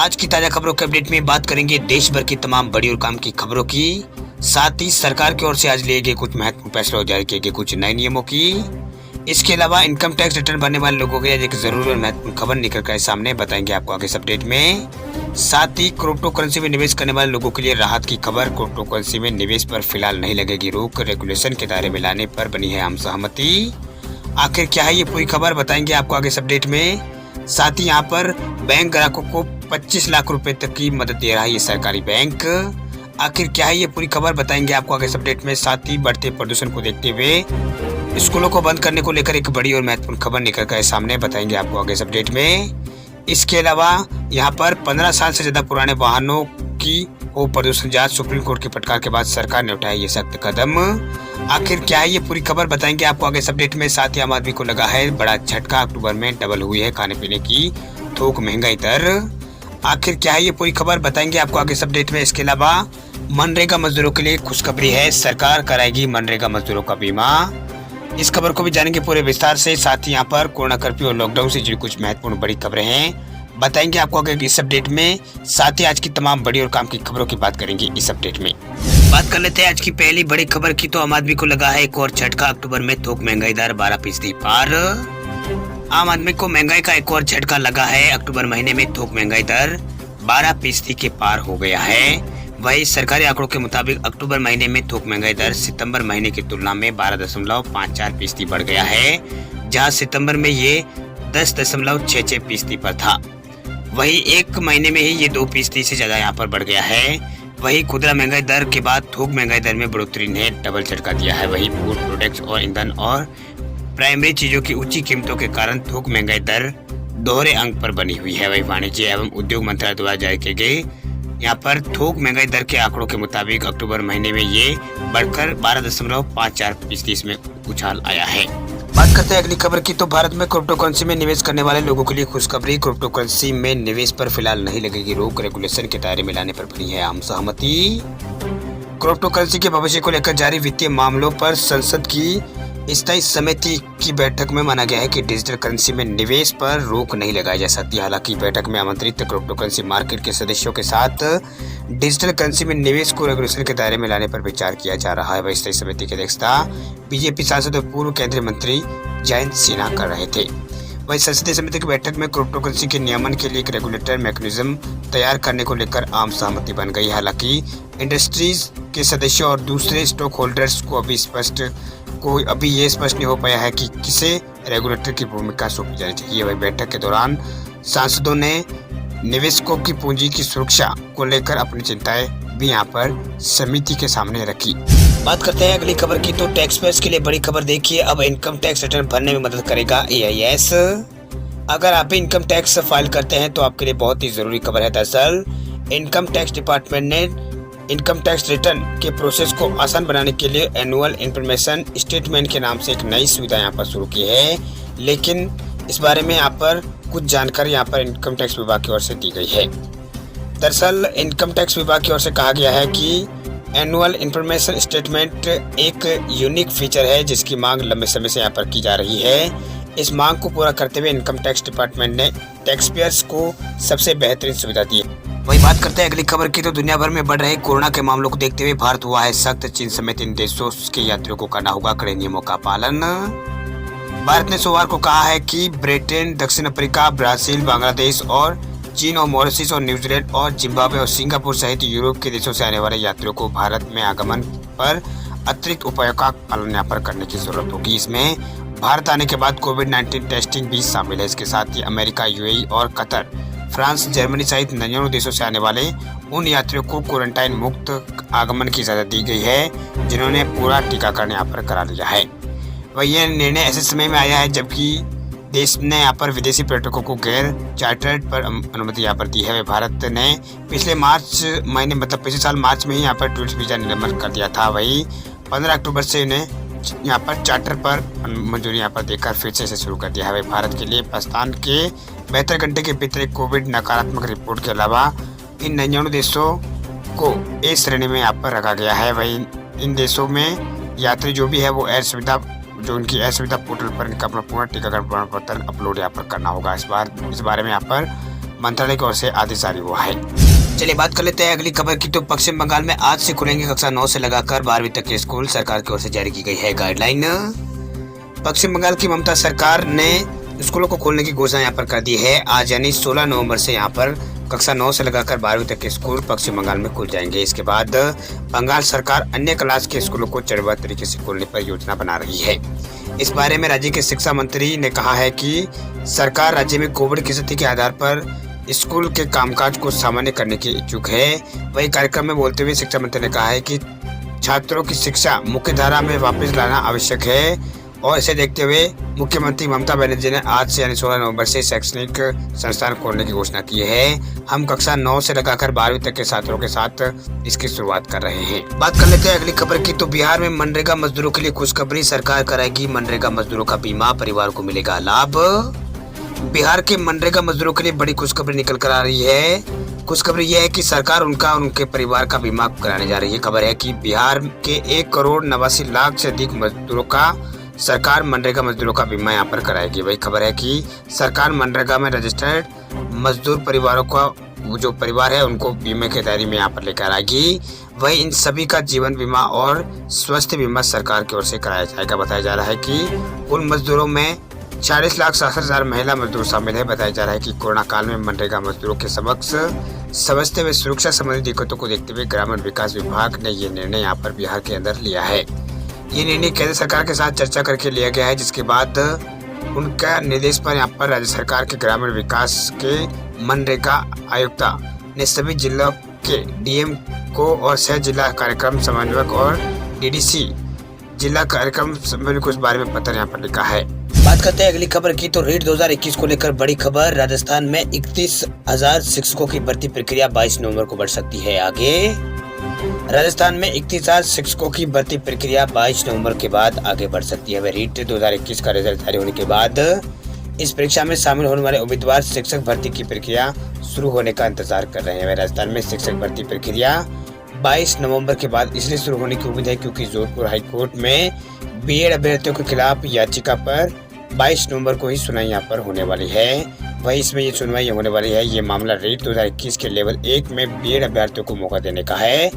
आज की ताजा खबरों के अपडेट में बात करेंगे देश भर की तमाम बड़ी और काम की खबरों की, साथ ही सरकार की ओर से आज लिए गए कुछ महत्वपूर्ण फैसलों और जारी किए गए कुछ नए नियमों की। इसके अलावा इनकम टैक्स रिटर्न भरने वाले लोगों के लिए एक जरूरी और महत्वपूर्ण खबर निकल कर सामने बताएंगे आपको आगे इस अपडेट में। साथ ही क्रिप्टो करेंसी में निवेश करने वाले लोगों के लिए राहत की खबर। क्रिप्टो करेंसी में निवेश पर फिलहाल नहीं लगेगी रोक, रेगुलेशन के दायरे में लाने पर बनी है आम सहमति। आखिर क्या है ये पूरी खबर बताएंगे आपको आगे इस अपडेट में। साथ ही यहाँ पर बैंक ग्राहकों को 25 लाख रुपए तक की मदद दे रहा है ये सरकारी बैंक। आखिर क्या है ये पूरी खबर बताएंगे आपको आगे इस अपडेट में। साथ ही बढ़ते प्रदूषण को देखते हुए स्कूलों को बंद करने को लेकर एक बड़ी और महत्वपूर्ण खबर निकल कर सामने बताएंगे आपको आगे इस अपडेट में। इसके अलावा यहाँ पर 15 साल से ज्यादा पुराने वाहनों की हो प्रदूषण जांच, सुप्रीम कोर्ट की फटकार के बाद सरकार ने उठाया ये सख्त कदम। आखिर क्या है ये पूरी खबर बताएंगे आपको आगे इस अपडेट में। साथ ही आम आदमी को लगा है बड़ा झटका, अक्टूबर में डबल हुई है खाने पीने की थोक महंगाई दर। आखिर क्या है ये पूरी खबर बताएंगे आपको आगे इस अपडेट में। इसके अलावा मनरेगा मजदूरों के लिए खुशखबरी है, सरकार कराएगी मनरेगा मजदूरों का बीमा। इस खबर को भी जानेंगे पूरे विस्तार से। साथ ही यहाँ पर कोरोना कर्फ्यू और लॉकडाउन से जुड़ी कुछ महत्वपूर्ण बड़ी खबरें हैं, बताएंगे आपको आगे इस अपडेट में। साथ ही आज की तमाम बड़ी और काम की खबरों की बात करेंगे इस अपडेट में। बात कर लेते हैं आज की पहली बड़ी खबर की। तो आम आदमी को लगा है एक और झटका, अक्टूबर में थोक महंगाई दर 12% पार। आम आदमी को महंगाई का एक और झटका लगा है, अक्टूबर महीने में थोक महंगाई दर 12% के पार हो गया है। वही सरकारी आंकड़ों के मुताबिक अक्टूबर महीने में थोक महंगाई दर सितंबर महीने की तुलना में 12.54% बढ़ गया है, जहां सितंबर में ये 10.66% पर था। वही एक महीने में ही ये 2% से ज्यादा यहाँ पर बढ़ गया है। वही खुदरा महंगाई दर के बाद थोक महंगाई दर में बढ़ोतरी ने डबल झटका दिया है। वही फूड प्रोडक्ट्स और ईंधन और प्राइमरी चीजों की ऊंची कीमतों के कारण थोक महंगाई दर दोहरे अंक पर बनी हुई है। वही वाणिज्य एवं उद्योग मंत्रालय द्वारा जारी किए गए यहाँ पर थोक महंगाई दर के आंकड़ों के मुताबिक अक्टूबर महीने में ये बढ़कर 12.54% इसमें उछाल आया है। बात करते हैं अगली खबर की। तो भारत में क्रिप्टो करेंसी में निवेश करने वाले लोगों के लिए खुशखबरी। क्रिप्टो करेंसी में निवेश पर फिलहाल नहीं लगेगी रोक, रेगुलेशन के दायरे में लाने पर बनी है आम सहमति। क्रिप्टो करेंसी के भविष्य को लेकर जारी वित्तीय मामलों पर संसद की स्थायी समिति की बैठक में माना गया है कि डिजिटल करेंसी में निवेश पर रोक नहीं लगाई जा सकती। हालांकि बैठक में आमंत्रित क्रिप्टो करेंसी मार्केट के सदस्यों के साथ डिजिटल करेंसी में निवेश को रेगुलेशन के दायरे में लाने पर विचार किया जा रहा है। वही स्थायी समिति की अध्यक्षता बीजेपी सांसद और पूर्व केंद्रीय मंत्री जयंत सिन्हा कर रहे थे। वही संसदीय समिति की बैठक में क्रिप्टो करेंसी के नियमन के लिए एक रेगुलेटर मैकेनिज्म तैयार करने को लेकर आम सहमति बन गई। हालांकि इंडस्ट्रीज के सदस्यों और दूसरे स्टॉक होल्डर्स को अभी ये स्पष्ट नहीं हो पाया है कि किसे रेगुलेटर की भूमिका सौंपी जानी चाहिए। वही बैठक के दौरान सांसदों ने निवेशकों की पूंजी की सुरक्षा को लेकर अपनी चिंताएं भी यहाँ पर समिति के सामने रखी। बात करते हैं अगली खबर की। तो टैक्स पेयर्स के लिए बड़ी खबर देखिए, अब इनकम टैक्स रिटर्न भरने में मदद करेगा AIS। अगर आप इनकम टैक्स फाइल करते हैं तो आपके लिए बहुत ही जरूरी खबर है। दरअसल इनकम टैक्स डिपार्टमेंट ने इनकम टैक्स रिटर्न के प्रोसेस को आसान बनाने के लिए एनुअल इंफॉर्मेशन स्टेटमेंट के नाम से एक नई सुविधा यहाँ पर शुरू की है। लेकिन इस बारे में यहाँ पर कुछ जानकारी यहाँ पर इनकम टैक्स विभाग की ओर से दी गई है। दरअसल इनकम टैक्स विभाग की ओर से कहा गया है कि एनुअल इंफॉर्मेशन स्टेटमेंट एक यूनिक फीचर है जिसकी मांग लंबे समय से यहाँ पर की जा रही है। इस मांग को पूरा करते हुए इनकम टैक्स डिपार्टमेंट ने टैक्स पेयर्स को सबसे बेहतरीन सुविधा दी है। वही बात करते हैं अगली खबर की। तो दुनिया भर में बढ़ रहे कोरोना के मामलों को देखते हुए भारत हुआ है सख्त, चीन समेत इन देशों के यात्रियों को करना होगा कड़े नियमों का पालन। भारत ने सोमवार को कहा है कि ब्रिटेन, दक्षिण अफ्रीका, ब्राजील, बांग्लादेश और चीन और मॉरिशस और न्यूजीलैंड और जिम्बाब्वे और सिंगापुर सहित यूरोप के देशों से आने वाले यात्रियों को भारत में आगमन पर अतिरिक्त उपायों का पालन यहाँ पर करने की जरूरत होगी। इसमें भारत आने के बाद कोविड-19 टेस्टिंग भी शामिल है। इसके साथ ही अमेरिका, UAE और कतर, फ्रांस, जर्मनी सहित 99 देशों से आने वाले उन यात्रियों को क्वारंटाइन मुक्त आगमन की इजाजत दी गई है जिन्होंने पूरा टीकाकरण यहाँ पर करा लिया है। वही यह निर्णय ऐसे समय में आया है जबकि देश ने यहाँ पर विदेशी पर्यटकों को गैर चार्टर्ड पर अनुमति यहाँ पर दी है। भारत ने पिछले साल मार्च में ही यहाँ पर टूरिस्ट वीजा निलंबन कर दिया था। वही 15 अक्टूबर से इन्हें यहाँ पर चार्टर पर मंजूरी यहाँ पर देकर फिर से शुरू कर दिया है। वही भारत के लिए प्रस्थान के 72 घंटे के भीतर कोविड नकारात्मक रिपोर्ट के अलावा इन 99 देशों को ए श्रेणी में यहाँ पर रखा गया है। वही इन देशों में यात्री जो भी है वो उनकी एयर सुविधा पोर्टल पर इनका अपना पूर्ण टीकाकरण प्रमाण पत्र अपलोड यहाँ पर करना होगा। इस बारे में यहाँ पर मंत्रालय की ओर से आदेश जारी हुआ है। चलिए बात कर लेते हैं अगली खबर की। तो पश्चिम बंगाल में आज से खुलेंगे कक्षा 9 से लगाकर 12वीं तक के स्कूल। सरकार की ओर से जारी की गई है गाइडलाइन। पश्चिम बंगाल की ममता सरकार ने स्कूलों को खोलने की घोषणा यहाँ पर कर दी है। आज यानी 16 नवंबर से यहाँ पर कक्षा 9 से लगाकर 12वीं तक के स्कूल पश्चिम बंगाल में खुल जाएंगे। इसके बाद बंगाल सरकार अन्य क्लास के स्कूलों को चरणबद्ध तरीके से खोलने पर योजना बना रही है। इस बारे में राज्य के शिक्षा मंत्री ने कहा है कि सरकार राज्य में कोविड की स्थिति के आधार पर स्कूल के कामकाज को सामान्य करने की इच्छुक है। वही कार्यक्रम में बोलते हुए शिक्षा मंत्री ने कहा है कि छात्रों की शिक्षा मुख्य धारा में वापस लाना आवश्यक है और इसे देखते हुए मुख्यमंत्री ममता बनर्जी ने आज से यानी 16 नवंबर से शैक्षणिक संस्थान खोलने की घोषणा की है। हम कक्षा 9 से लगाकर 12वीं तक के छात्रों के साथ इसकी शुरुआत कर रहे हैं। बात कर लेते हैं अगली खबर की। तो बिहार में मनरेगा मजदूरों के लिए खुशखबरी। सरकार कराएगी मनरेगा मजदूरों का बीमा, परिवार को मिलेगा लाभ। बिहार के मनरेगा मजदूरों के लिए बड़ी खुशखबरी निकल कर आ रही है। खुशखबरी यह है कि सरकार उनका और उनके परिवार का बीमा कराने जा रही है। खबर है कि बिहार के 1,89,00,000 से अधिक मजदूरों का सरकार मनरेगा मजदूरों का बीमा यहाँ पर कराएगी। वही खबर है कि सरकार मनरेगा में रजिस्टर्ड मजदूर परिवारों का जो परिवार है उनको बीमे के दायरे में यहाँ पर लेकर आएगी। वही इन सभी का जीवन बीमा और स्वास्थ्य बीमा सरकार की ओर से कराया जाएगा। बताया जा रहा है कि उन मजदूरों में 40,67,000 महिला मजदूर शामिल है। बताया जा रहा है कि कोरोना काल में मनरेगा मजदूरों के समक्ष समझते हुए सुरक्षा संबंधी दिक्कतों को देखते हुए ग्रामीण विकास विभाग ने ये निर्णय यहाँ पर बिहार के अंदर लिया है। ये निर्णय केंद्र सरकार के साथ चर्चा करके लिया गया है, जिसके बाद उनका निर्देश पर यहाँ पर राज्य सरकार के ग्रामीण विकास के मनरेगा आयुक्ता ने सभी जिलों के डीएम को और सह जिला कार्यक्रम समन्वयक और डीडीसी जिला कार्यक्रम समन्वयक को इस बारे में पत्र यहाँ पर लिखा है। बात करते हैं अगली खबर की। तो रीट 2021 को लेकर बड़ी खबर। राजस्थान में 31,000 शिक्षकों की भर्ती प्रक्रिया 22 नवंबर को बढ़ सकती है आगे। राजस्थान में 31,000 शिक्षकों की भर्ती प्रक्रिया 22 नवंबर के बाद आगे बढ़ सकती है। वह रीट 2021 का रिजल्ट जारी होने के बाद इस परीक्षा में शामिल होने वाले उम्मीदवार शिक्षक भर्ती की प्रक्रिया शुरू होने का इंतजार कर रहे हैं। वह राजस्थान में शिक्षक भर्ती प्रक्रिया 22 नवंबर के बाद इसलिए शुरू होने की उम्मीद है क्योंकि जोधपुर हाईकोर्ट में बीएड अभ्यर्थियों के खिलाफ याचिका पर 22 नवंबर को ही सुनवाई यहाँ पर होने वाली है। वही इसमें ये सुनवाई होने वाली है। ये मामला रीट 2021 के लेवल 1 में बीएड अभ्यर्थियों को मौका देने का है।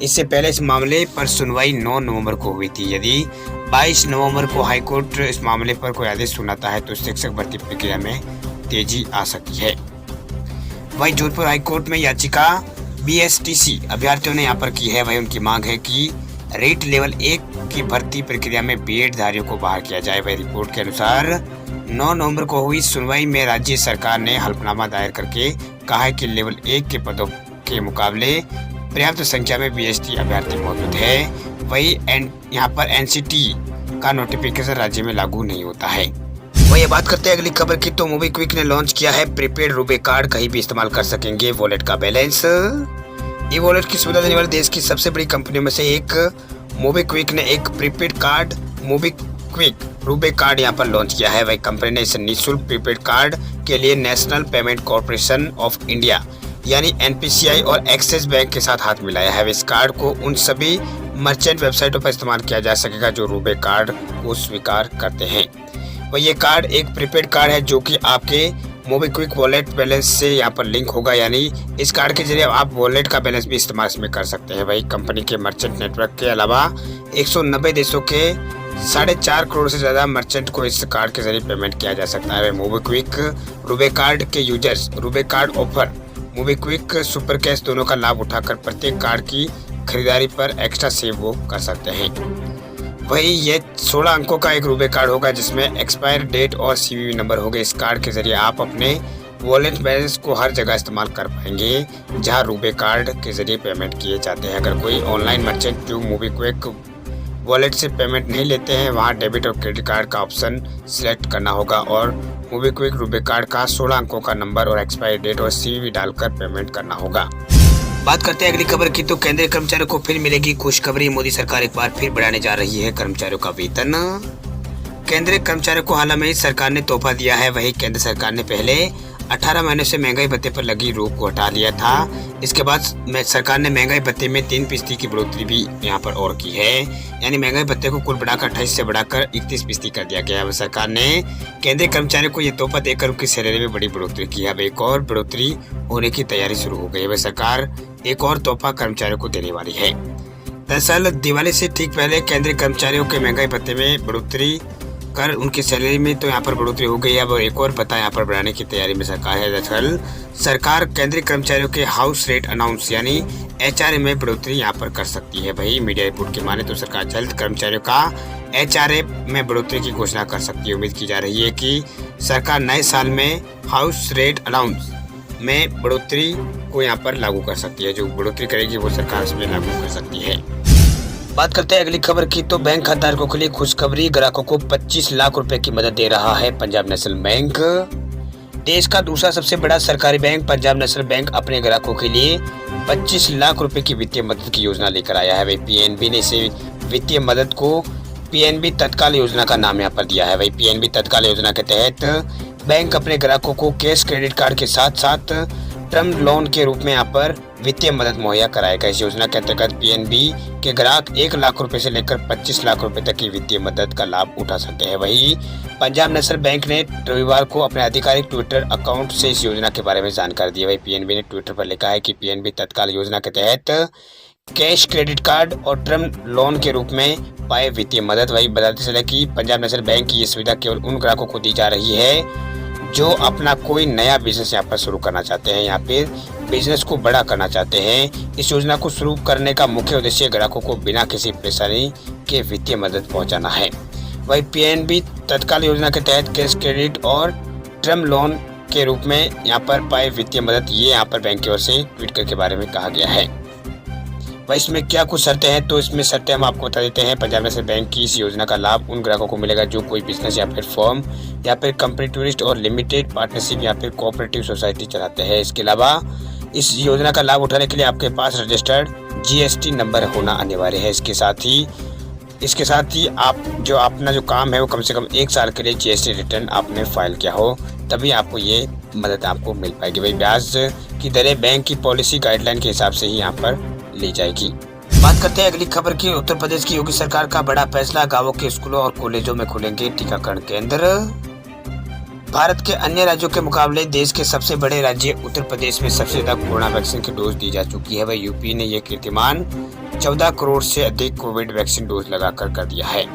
इससे पहले इस मामले पर सुनवाई 9 नवंबर को हुई थी। यदि 22 नवंबर को हाईकोर्ट इस मामले पर कोई आदेश सुनाता है तो शिक्षक भर्ती प्रक्रिया में तेजी आ सकती है। वही जोधपुर हाईकोर्ट में याचिका बीएसटीसी अभ्यर्थियों ने यहाँ पर की है। वही उनकी मांग है कि रीट लेवल 1 की भर्ती प्रक्रिया में बीएड धारियों को बाहर किया जाए। वही रिपोर्ट के अनुसार 9 नवंबर को हुई सुनवाई में राज्य सरकार ने हलफनामा दायर करके कहा है कि लेवल 1 के पदों के मुकाबले पर्याप्त संख्या में बीएसटी अभ्यर्थी मौजूद है। वही यहाँ पर एनसीटी का नोटिफिकेशन राज्य में लागू नहीं होता है। वही बात करते हैं अगली खबर की। तो मोबीक्विक ने लॉन्च किया है प्रीपेड रुपे कार्ड। कहीं भी इस्तेमाल कर सकेंगे वॉलेट का बैलेंस। ई वॉलेट की सुविधा देने वाली देश की सबसे बड़ी कंपनियों में से एक मोबीक्विक ने एक prepaid card MobiKwik RuPay card यहाँ पर लॉन्च किया है। वही कंपनी ने इस निःशुल्क प्रीपेड कार्ड के लिए national payment corporation of India यानी एनपीसीआई और एक्सिस बैंक के साथ हाथ मिलाया है। इस कार्ड को उन सभी मर्चेंट वेबसाइटों पर इस्तेमाल किया जा सकेगा जो रुपे कार्ड को स्वीकार करते हैं। वह ये कार्ड एक प्रीपेड कार्ड है जो कि आपके मोबीक्विक वॉलेट बैलेंस से यहाँ पर लिंक होगा, यानी इस कार्ड के जरिए आप वॉलेट का बैलेंस भी इस्तेमाल इसमें कर सकते हैं। वही कंपनी के मर्चेंट नेटवर्क के अलावा 190 देशों के 4.5 करोड़ से ज्यादा मर्चेंट को इस कार्ड के जरिए पेमेंट किया जा सकता है। मोबीक्विक रुपे कार्ड के users RuPay card offer MobiKwik super cash दोनों का लाभ उठाकर प्रत्येक कार्ड की खरीदारी पर एक्स्ट्रा सेव वो कर सकते हैं। वही ये 16 अंकों का एक रुपे कार्ड होगा जिसमें एक्सपायर डेट और सीवीवी नंबर होंगे। इस कार्ड के जरिए आप अपने वॉलेट बैलेंस को हर जगह इस्तेमाल कर पाएंगे जहां रुपे कार्ड के जरिए पेमेंट किए जाते हैं। अगर कोई ऑनलाइन मर्चेंट जो मोबीक्विक वॉलेट से पेमेंट नहीं लेते हैं वहां डेबिट और क्रेडिट कार्ड का ऑप्शन सिलेक्ट करना होगा और मोबीक्विक रुपे कार्ड का 16 अंकों का नंबर और एक्सपायरी डेट और सीवीवी डालकर पेमेंट करना होगा। बात करते हैं अगली खबर की। तो केंद्रीय कर्मचारियों को फिर मिलेगी खुशखबरी। मोदी सरकार एक बार फिर बढ़ाने जा रही है कर्मचारियों का वेतन। केंद्रीय कर्मचारियों को हाल में ही सरकार ने तोहफा दिया है। वही केंद्र सरकार ने पहले 18 महीने से महंगाई भत्ते पर लगी रोक को हटा लिया था। इसके बाद सरकार ने महंगाई भत्ते में 3% की बढ़ोतरी भी यहाँ पर और की है, यानी महंगाई भत्ते को कुल बढ़ाकर 28 से बढ़ाकर 31% कर दिया गया है। सरकार ने केंद्रीय कर्मचारियों को ये तोहफा देकर उनकी सैलरी में बड़ी बढ़ोतरी की है। अब एक और बढ़ोतरी होने की तैयारी शुरू हो गई है। सरकार एक और तोहफा कर्मचारियों को देने वाली है। दरअसल दिवाली से ठीक पहले केंद्रीय कर्मचारियों के महंगाई भत्ते में बढ़ोतरी कर उनकी सैलरी में तो यहाँ पर बढ़ोतरी हो गई है। अब एक और भत्ता यहाँ पर बढ़ाने की तैयारी में सरकार है। दरअसल सरकार केंद्रीय कर्मचारियों के हाउस रेट अनाउंस यानी HRA में बढ़ोतरी यहाँ पर कर सकती है। भाई मीडिया रिपोर्ट की माने तो सरकार जल्द कर्मचारियों का HRA में बढ़ोतरी की घोषणा कर सकती है। उम्मीद की जा रही है कि सरकार नए साल में हाउस रेट अनाउंस में बढ़ोतरी को यहाँ पर लागू कर सकती है। जो बढ़ोतरी करेगी वो सरकार इसमें लागू कर सकती है। बात करते हैं अगली खबर की, तो बैंक खाताधारकों के लिए खुशखबरी, ग्राहकों को 25 लाख रुपए की मदद दे रहा है पंजाब नेशनल बैंक। देश का दूसरा सबसे बड़ा सरकारी बैंक पंजाब नेशनल बैंक अपने ग्राहकों के लिए 25 लाख रुपए की वित्तीय मदद की योजना लेकर आया है। वही PNB ने इसे वित्तीय मदद को PNB तत्काल योजना का नाम यहाँ पर दिया है। वही PNB तत्काल योजना के तहत बैंक अपने ग्राहकों को कैश क्रेडिट कार्ड के साथ साथ टर्म लोन के रूप में यहाँ पर वित्तीय मदद मुहैया कराएगा। इस योजना के अंतर्गत PNB के ग्राहक 1 लाख रुपए से लेकर 25 लाख रुपए तक की वित्तीय मदद का लाभ उठा सकते हैं। वहीं पंजाब नेशनल बैंक ने रविवार को अपने आधिकारिक ट्विटर अकाउंट से इस योजना के बारे में जानकारी दी। वही PNB ने ट्विटर पर लिखा है कि PNB तत्काल योजना के तहत कैश क्रेडिट कार्ड और टर्म लोन के रूप में पाए वित्तीय मदद। वही बताते चले कि पंजाब नेशनल बैंक की ये सुविधा केवल उन ग्राहकों को दी जा रही है जो अपना कोई नया बिजनेस यहाँ पर शुरू करना चाहते हैं या फिर बिजनेस को बड़ा करना चाहते हैं। इस योजना को शुरू करने का मुख्य उद्देश्य ग्राहकों को बिना किसी परेशानी के वित्तीय मदद पहुंचाना है। वही PNB तत्काल योजना के तहत कैश क्रेडिट और टर्म लोन के रूप में यहाँ पर पाए वित्तीय मदद, ये यहाँ पर बैंक की ओर से ट्वीट के बारे में कहा गया है। वह इसमें क्या कुछ शर्तें हैं, तो इसमें शर्तें हम आपको बता देते हैं। पंजाब नेशनल बैंक की इस योजना का लाभ उन ग्राहकों को मिलेगा जो कोई बिजनेस या फिर फर्म या फिर कंपनी टूरिस्ट और लिमिटेड पार्टनरशिप या फिर कोऑपरेटिव सोसाइटी चलाते हैं। इसके अलावा इस योजना का लाभ उठाने के लिए आपके पास रजिस्टर्ड GST नंबर होना अनिवार्य है। इसके साथ ही आप जो अपना जो काम है वो कम से कम 1 साल के लिए GST रिटर्न आपने फाइल किया हो, तभी आपको ये मदद आपको मिल पाएगी। वही ब्याज की दरें बैंक की पॉलिसी गाइडलाइन के हिसाब से ही यहाँ पर ली जाएगी। बात करते हैं अगली खबर की, उत्तर प्रदेश की योगी सरकार का बड़ा फैसला, गांवों के स्कूलों और कॉलेजों में खुलेंगे टीकाकरण केंद्र। भारत के अन्य राज्यों के मुकाबले देश के सबसे बड़े राज्य उत्तर प्रदेश में सबसे ज्यादा कोरोना वैक्सीन की डोज दी जा चुकी है। वही यूपी ने यह कीर्तिमान 14 करोड़ से अधिक कोविड वैक्सीन डोज लगाकर कर दिया है।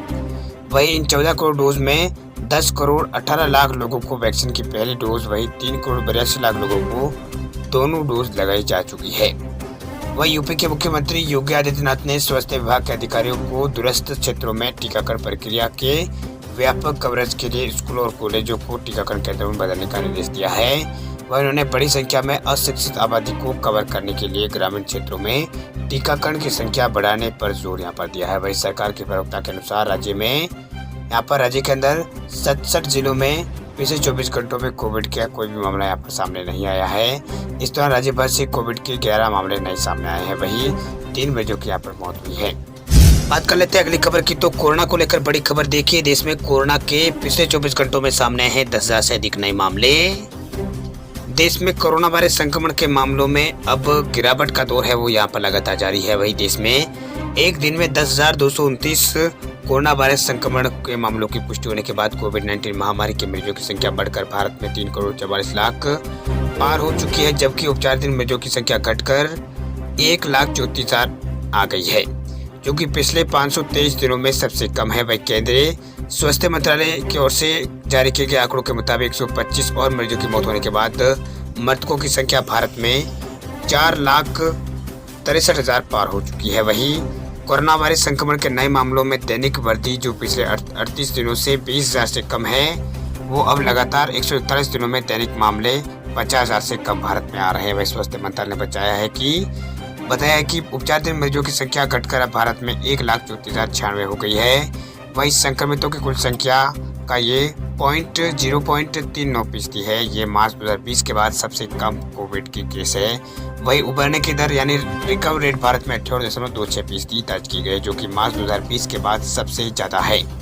वही इन 14 करोड़ डोज में 10 करोड़ 18 लाख लोगों को वैक्सीन की पहली डोज, वही 3 करोड़ 82 लाख लोगों को दोनों डोज लगाई जा चुकी है। वही यूपी के मुख्यमंत्री योगी आदित्यनाथ ने स्वास्थ्य विभाग के अधिकारियों को दूरस्थ क्षेत्रों में टीकाकरण प्रक्रिया के व्यापक कवरेज के लिए स्कूलों और कॉलेजों को टीकाकरण केंद्रों में बदलने का निर्देश दिया है। वह उन्होंने बड़ी संख्या में अशिक्षित आबादी को कवर करने के लिए ग्रामीण क्षेत्रों में टीकाकरण की संख्या बढ़ाने पर जोर यहाँ पर दिया है। वही सरकार के प्रवक्ता के अनुसार राज्य के अंदर 67 जिलों में पिछले 24 घंटों में कोविड का कोई भी मामला यहाँ पर सामने नहीं आया है। इस दौरान राज्य भर से कोविड के 11 मामले नहीं सामने आए हैं। वही 3 मरीजों की यहाँ पर मौत हुई है। बात कर लेते हैं अगली खबर की, तो कोरोना को लेकर बड़ी खबर देखिए। देश में कोरोना के पिछले 24 घंटों में सामने आए हैं 10,000 से अधिक नए मामले। देश में कोरोना वायरस संक्रमण के मामलों में अब गिरावट का दौर है वो यहाँ पर लगातार जारी है। वही देश में एक दिन में 10,229 कोरोना वायरस संक्रमण के मामलों की पुष्टि होने के बाद कोविड-19 महामारी के मरीजों की संख्या बढ़कर भारत में 3 करोड़ 44 लाख पार हो चुकी है, जबकि उपचाराधीन मरीजों की संख्या घटकर 1,34,000 आ गई है, जो कि पिछले 523 दिनों में सबसे कम है। वही केंद्रीय स्वास्थ्य मंत्रालय की ओर से जारी किए गए आंकड़ों के मुताबिक 125 और मरीजों की मौत होने के बाद मृतकों की संख्या भारत में 4,63,000 पार हो चुकी है। वहीं कोरोना वायरस संक्रमण के नए मामलों में दैनिक वृद्धि जो पिछले 38 दिनों से 20,000 से कम है, वो अब लगातार 141 दिनों में दैनिक मामले 50,000 से कम भारत में आ रहे हैं। वही स्वास्थ्य मंत्रालय ने बताया है कि उपचाराधीन मरीजों की संख्या घटकर अब भारत में 1,34,096 हो गई है। वही संक्रमितों की कुल संख्या का ये 0.39% है। ये मार्च 2020 के बाद सबसे कम कोविड की केस है। वही उबरने की दर यानी रिकवरी रेट भारत में 58.26% दर्ज की गई, जो कि मार्च 2020 के बाद सबसे ज्यादा है।